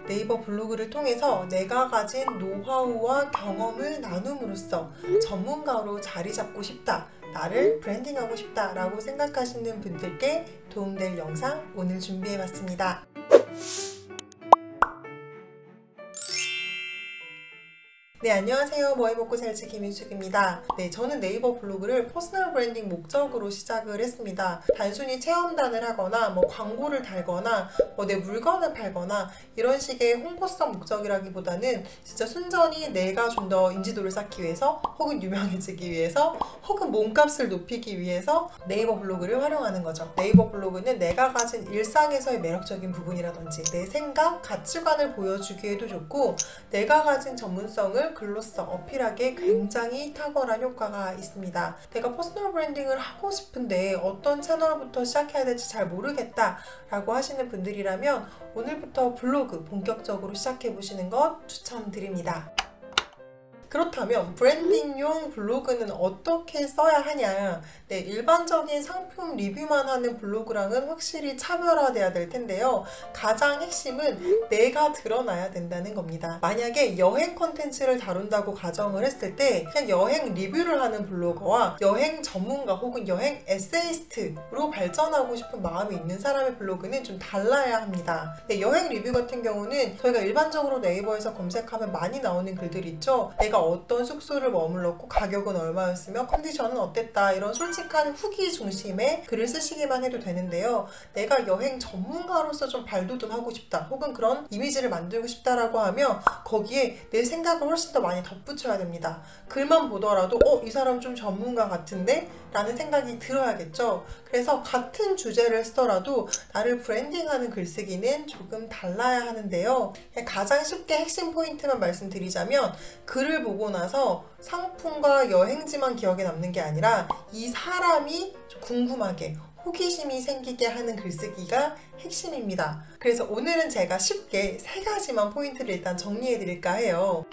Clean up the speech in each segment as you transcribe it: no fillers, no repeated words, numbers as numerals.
네이버 블로그를 통해서 내가 가진 노하우와 경험을 나눔으로써 전문가로 자리 잡고 싶다, 나를 브랜딩하고 싶다 라고 생각하시는 분들께 도움될 영상 오늘 준비해봤습니다. 네, 안녕하세요. 뭐해먹고 살지 김인숙입니다. 네, 저는 네이버 블로그를 퍼스널 브랜딩 목적으로 시작을 했습니다. 단순히 체험단을 하거나 광고를 달거나 내 물건을 팔거나 이런 식의 홍보성 목적이라기보다는 진짜 순전히 내가 좀 더 인지도를 쌓기 위해서, 혹은 유명해지기 위해서, 혹은 몸값을 높이기 위해서 네이버 블로그를 활용하는 거죠. 네이버 블로그는 내가 가진 일상에서의 매력적인 부분이라든지 내 생각, 가치관을 보여주기에도 좋고, 내가 가진 전문성을 글로써 어필하기에 굉장히 탁월한 효과가 있습니다. 내가 퍼스널 브랜딩을 하고 싶은데 어떤 채널부터 시작해야 될지 잘 모르겠다 라고 하시는 분들이라면 오늘부터 블로그 본격적으로 시작해 보시는 것 추천드립니다. 그렇다면 브랜딩용 블로그는 어떻게 써야 하냐? 네, 일반적인 상품 리뷰만 하는 블로그랑은 확실히 차별화돼야 될 텐데요. 가장 핵심은 내가 드러나야 된다는 겁니다. 만약에 여행 컨텐츠를 다룬다고 가정을 했을 때 그냥 여행 리뷰를 하는 블로거와 여행 전문가 혹은 여행 에세이스트로 발전하고 싶은 마음이 있는 사람의 블로그는 좀 달라야 합니다. 네, 여행 리뷰 같은 경우는 저희가 일반적으로 네이버에서 검색하면 많이 나오는 글들이 있죠. 내가 어떤 숙소를 머물렀고 가격은 얼마였으며 컨디션은 어땠다, 이런 솔직한 후기 중심의 글을 쓰시기만 해도 되는데요. 내가 여행 전문가로서 좀 발돋움하고 싶다, 혹은 그런 이미지를 만들고 싶다라고 하면 거기에 내 생각을 훨씬 더 많이 덧붙여야 됩니다. 글만 보더라도 이 사람 좀 전문가 같은데? 라는 생각이 들어야겠죠. 그래서 같은 주제를 쓰더라도 나를 브랜딩하는 글쓰기는 조금 달라야 하는데요. 가장 쉽게 핵심 포인트만 말씀드리자면, 글을 보고 나서 상품과 여행지만 기억에 남는 게 아니라 이 사람이 좀 궁금하게, 호기심이 생기게 하는 글쓰기가 핵심입니다. 그래서 오늘은 제가 쉽게 3가지만 포인트를 일단 정리해 드릴까 해요.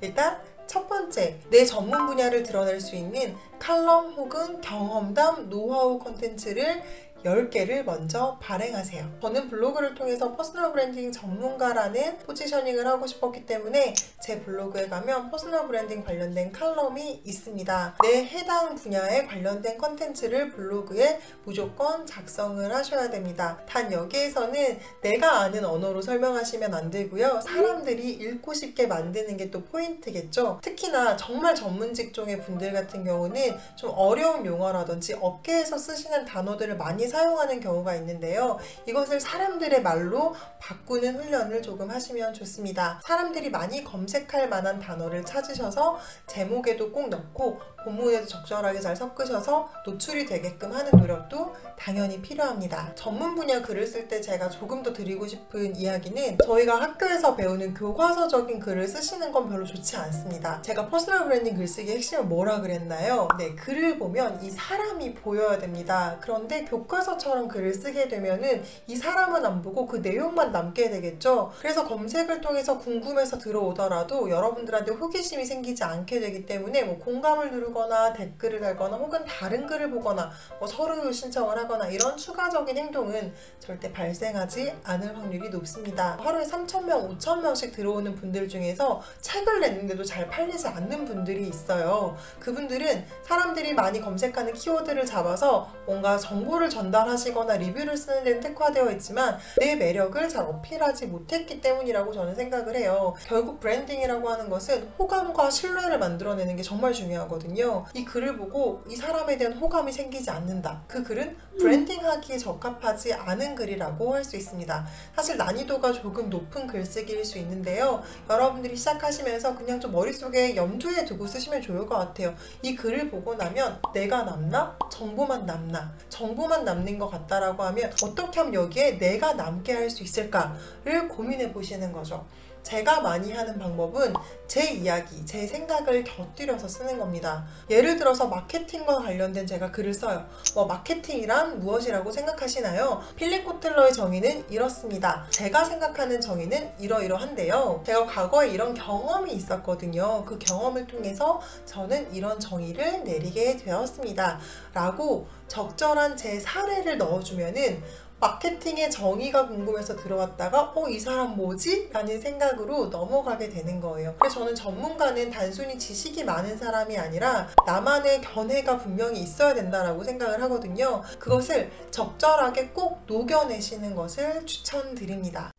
일단 첫 번째, 내 전문 분야를 드러낼 수 있는 칼럼 혹은 경험담, 노하우 콘텐츠를 10개를 먼저 발행하세요. 저는 블로그를 통해서 퍼스널 브랜딩 전문가라는 포지셔닝을 하고 싶었기 때문에 제 블로그에 가면 퍼스널 브랜딩 관련된 칼럼이 있습니다. 내 해당 분야에 관련된 컨텐츠를 블로그에 무조건 작성을 하셔야 됩니다. 단 여기에서는 내가 아는 언어로 설명하시면 안 되고요. 사람들이 읽고 싶게 만드는 게 또 포인트겠죠. 특히나 정말 전문 직종의 분들 같은 경우는 좀 어려운 용어라든지 업계에서 쓰시는 단어들을 많이 사용하는 경우가 있는데요. 이것을 사람들의 말로 바꾸는 훈련을 조금 하시면 좋습니다. 사람들이 많이 검색할 만한 단어를 찾으셔서 제목에도 꼭 넣고 본문에도 적절하게 잘 섞으셔서 노출이 되게끔 하는 노력도 당연히 필요합니다. 전문 분야 글을 쓸 때 제가 조금 더 드리고 싶은 이야기는, 저희가 학교에서 배우는 교과서적인 글을 쓰시는 건 별로 좋지 않습니다. 제가 퍼스널 브랜딩 글쓰기의 핵심은 뭐라 그랬나요? 네, 글을 보면 이 사람이 보여야 됩니다. 그런데 교과서처럼 글을 쓰게 되면은 이 사람은 안 보고 그 내용만 남게 되겠죠. 그래서 검색을 통해서 궁금해서 들어오더라도 여러분들한테 호기심이 생기지 않게 되기 때문에 공감을 누르거나 댓글을 달거나 혹은 다른 글을 보거나 서류 신청을 하거나 이런 추가적인 행동은 절대 발생하지 않을 확률이 높습니다. 하루에 3,000명, 5,000명씩 들어오는 분들 중에서 책을 냈는데도 잘 팔리지 않는 분들이 있어요. 그분들은 사람들이 많이 검색하는 키워드를 잡아서 뭔가 정보를 전달하시거나 리뷰를 쓰는 데는 특화되어 있지만 내 매력을 잘 어필하지 못했기 때문이라고 저는 생각을 해요. 결국 브랜딩이라고 하는 것은 호감과 신뢰를 만들어내는 게 정말 중요하거든요. 이 글을 보고 이 사람에 대한 호감이 생기지 않는다, 그 글은 브랜딩하기에 적합하지 않은 글이라고 할 수 있습니다. 사실 난이도가 조금 높은 글쓰기일 수 있는데요. 여러분들이 시작하시면서 그냥 좀 머릿속에 염두에 두고 쓰시면 좋을 것 같아요. 이 글을 보고 나면 내가 남나? 정보만 남나? 정보만 남는 것 같다라고 하면 어떻게 하면 여기에 내가 남게 할 수 있을까를 고민해 보시는 거죠. 제가 많이 하는 방법은 제 이야기, 제 생각을 곁들여서 쓰는 겁니다. 예를 들어서 마케팅과 관련된 제가 글을 써요. 마케팅이란 무엇이라고 생각하시나요? 필립 코틀러의 정의는 이렇습니다. 제가 생각하는 정의는 이러이러한데요. 제가 과거에 이런 경험이 있었거든요. 그 경험을 통해서 저는 이런 정의를 내리게 되었습니다. 라고 적절한 제 사례를 넣어주면은 마케팅의 정의가 궁금해서 들어왔다가 이 사람 뭐지? 라는 생각으로 넘어가게 되는 거예요. 그래서 저는 전문가는 단순히 지식이 많은 사람이 아니라 나만의 견해가 분명히 있어야 된다라고 생각을 하거든요. 그것을 적절하게 꼭 녹여내시는 것을 추천드립니다.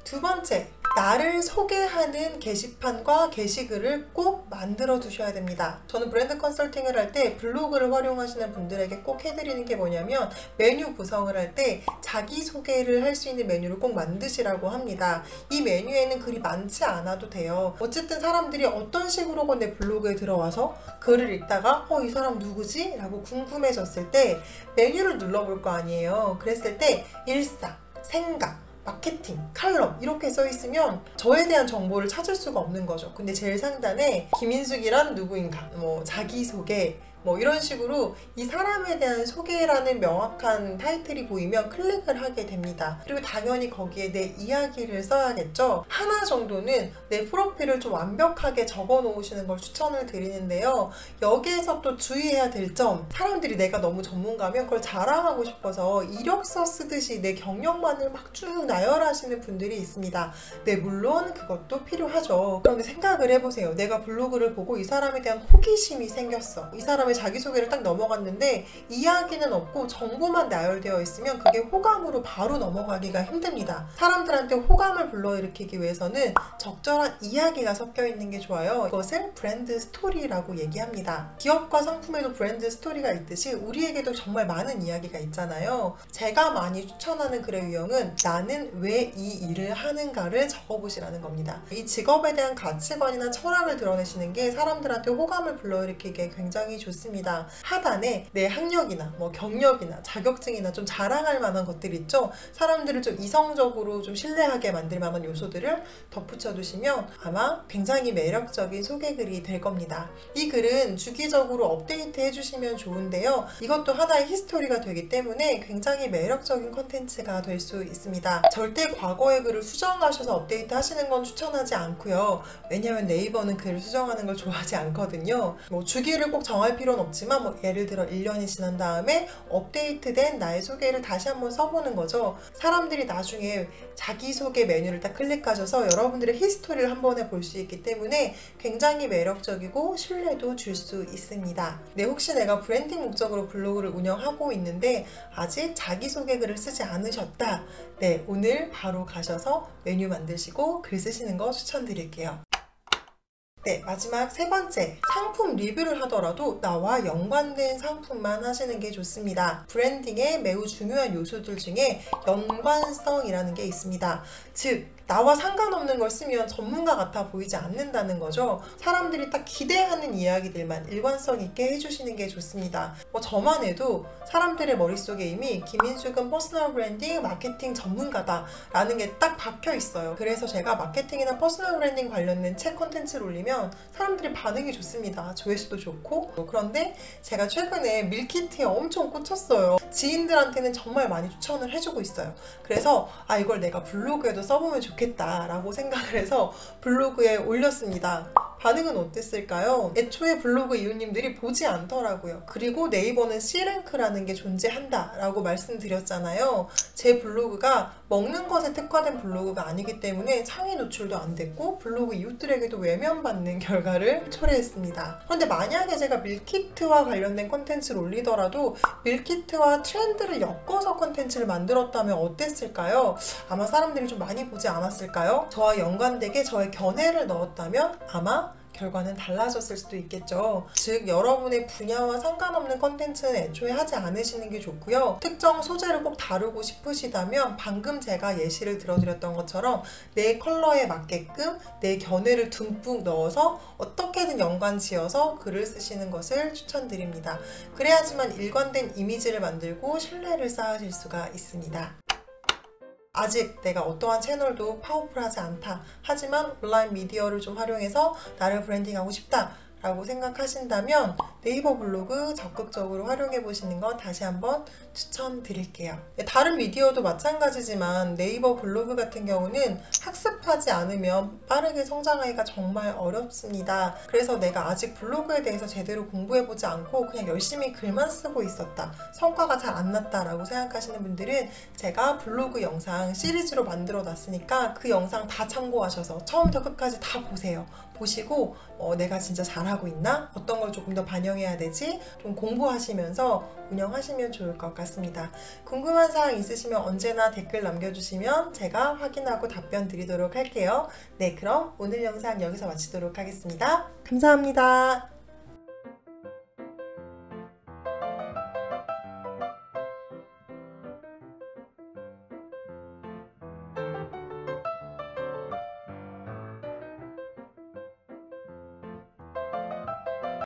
두 번째, 나를 소개하는 게시판과 게시글을 꼭 만들어 두셔야 됩니다. 저는 브랜드 컨설팅을 할 때 블로그를 활용하시는 분들에게 꼭 해드리는 게 뭐냐면 메뉴 구성을 할 때 자기소개를 할 수 있는 메뉴를 꼭 만드시라고 합니다. 이 메뉴에는 글이 많지 않아도 돼요. 어쨌든 사람들이 어떤 식으로건 내 블로그에 들어와서 글을 읽다가 이 사람 누구지? 라고 궁금해졌을 때 메뉴를 눌러볼 거 아니에요. 그랬을 때 일상, 생각, 마케팅, 칼럼 이렇게 써 있으면 저에 대한 정보를 찾을 수가 없는 거죠. 근데 제일 상단에 김인숙이란 누구인가, 자기소개, 이런 식으로 이 사람에 대한 소개라는 명확한 타이틀이 보이면 클릭을 하게 됩니다. 그리고 당연히 거기에 내 이야기를 써야겠죠. 하나 정도는 내 프로필을 좀 완벽하게 적어 놓으시는 걸 추천을 드리는데요. 여기에서 또 주의해야 될 점, 사람들이 내가 너무 전문가면 그걸 자랑하고 싶어서 이력서 쓰듯이 내 경력만을 막 쭉 나열하시는 분들이 있습니다. 네, 물론 그것도 필요하죠. 그런데 생각을 해보세요. 내가 블로그를 보고 이 사람에 대한 호기심이 생겼어. 이 사람의 자기소개를 딱 넘어갔는데 이야기는 없고 정보만 나열되어 있으면 그게 호감으로 바로 넘어가기가 힘듭니다. 사람들한테 호감을 불러일으키기 위해서는 적절한 이야기가 섞여 있는 게 좋아요. 이것을 브랜드 스토리라고 얘기합니다. 기업과 상품에도 브랜드 스토리가 있듯이 우리에게도 정말 많은 이야기가 있잖아요. 제가 많이 추천하는 글의 유형은 나는 왜 이 일을 하는가를 적어보시라는 겁니다. 이 직업에 대한 가치관이나 철학을 드러내시는 게 사람들한테 호감을 불러일으키기에 굉장히 좋습니다. 하단에 내 학력이나 경력이나 자격증이나 좀 자랑할 만한 것들 있죠. 사람들을 좀 이성적으로 좀 신뢰하게 만들 만한 요소들을 덧붙여 두시면 아마 굉장히 매력적인 소개글이 될 겁니다. 이 글은 주기적으로 업데이트 해주시면 좋은데요. 이것도 하나의 히스토리가 되기 때문에 굉장히 매력적인 컨텐츠가 될 수 있습니다. 절대 과거의 글을 수정하셔서 업데이트 하시는 건 추천하지 않고요. 왜냐면 네이버는 글을 수정하는 걸 좋아하지 않거든요. 주기를 꼭 정할 필요는 없지만 예를 들어 1년이 지난 다음에 업데이트된 나의 소개를 다시 한번 써보는 거죠. 사람들이 나중에 자기소개 메뉴를 딱 클릭하셔서 여러분들의 히스토리를 한 번에 볼 수 있기 때문에 굉장히 매력적이고 신뢰도 줄 수 있습니다. 네, 혹시 내가 브랜딩 목적으로 블로그를 운영하고 있는데 아직 자기소개 글을 쓰지 않으셨다. 네, 오늘 바로 가셔서 메뉴 만드시고 글 쓰시는 거 추천드릴게요. 네, 마지막 세 번째, 상품 리뷰를 하더라도 나와 연관된 상품만 하시는 게 좋습니다. 브랜딩의 매우 중요한 요소들 중에 연관성이라는 게 있습니다. 즉, 나와 상관없는 걸 쓰면 전문가 같아 보이지 않는다는 거죠. 사람들이 딱 기대하는 이야기들만 일관성 있게 해주시는 게 좋습니다. 저만 해도 사람들의 머릿속에 이미 김인숙은 퍼스널 브랜딩, 마케팅 전문가다 라는 게 딱 박혀 있어요. 그래서 제가 마케팅이나 퍼스널 브랜딩 관련된 책 콘텐츠를 올리면 사람들이 반응이 좋습니다. 조회수도 좋고. 그런데 제가 최근에 밀키트에 엄청 꽂혔어요. 지인들한테는 정말 많이 추천을 해주고 있어요. 그래서 이걸 내가 블로그에도 써보면 좋겠다 라고 생각을 해서 블로그에 올렸습니다. 반응은 어땠을까요? 애초에 블로그 이웃님들이 보지 않더라고요. 그리고 네이버는 C랭크라는 게 존재한다 라고 말씀드렸잖아요. 제 블로그가 먹는 것에 특화된 블로그가 아니기 때문에 상위 노출도 안 됐고 블로그 이웃들에게도 외면받는 결과를 초래했습니다. 그런데 만약에 제가 밀키트와 관련된 콘텐츠를 올리더라도 밀키트와 트렌드를 엮어서 콘텐츠를 만들었다면 어땠을까요? 아마 사람들이 좀 많이 보지 않았을까요? 저와 연관되게 저의 견해를 넣었다면 아마 결과는 달라졌을 수도 있겠죠. 즉, 여러분의 분야와 상관없는 컨텐츠는 애초에 하지 않으시는 게 좋고요. 특정 소재를 꼭 다루고 싶으시다면 방금 제가 예시를 들어드렸던 것처럼 내 컬러에 맞게끔 내 견해를 듬뿍 넣어서 어떻게든 연관 지어서 글을 쓰시는 것을 추천드립니다. 그래야지만 일관된 이미지를 만들고 신뢰를 쌓으실 수가 있습니다. 아직 내가 어떠한 채널도 파워풀하지 않다. 하지만 온라인 미디어를 좀 활용해서 나를 브랜딩하고 싶다 라고 생각하신다면 네이버 블로그 적극적으로 활용해 보시는 거 다시 한번 추천드릴게요. 다른 미디어도 마찬가지지만 네이버 블로그 같은 경우는 학습하지 않으면 빠르게 성장하기가 정말 어렵습니다. 그래서 내가 아직 블로그에 대해서 제대로 공부해보지 않고 그냥 열심히 글만 쓰고 있었다, 성과가 잘 안 났다라고 생각하시는 분들은 제가 블로그 영상 시리즈로 만들어 놨으니까 그 영상 다 참고하셔서 처음부터 끝까지 다 보세요. 보시고 내가 진짜 잘하고 있나? 어떤 걸 조금 더 반영해야 되지? 좀 공부하시면서 운영하시면 좋을 것 같습니다. 궁금한 사항 있으시면 언제나 댓글 남겨주시면 제가 확인하고 답변 드리도록 할게요. 네, 그럼 오늘 영상 여기서 마치도록 하겠습니다. 감사합니다.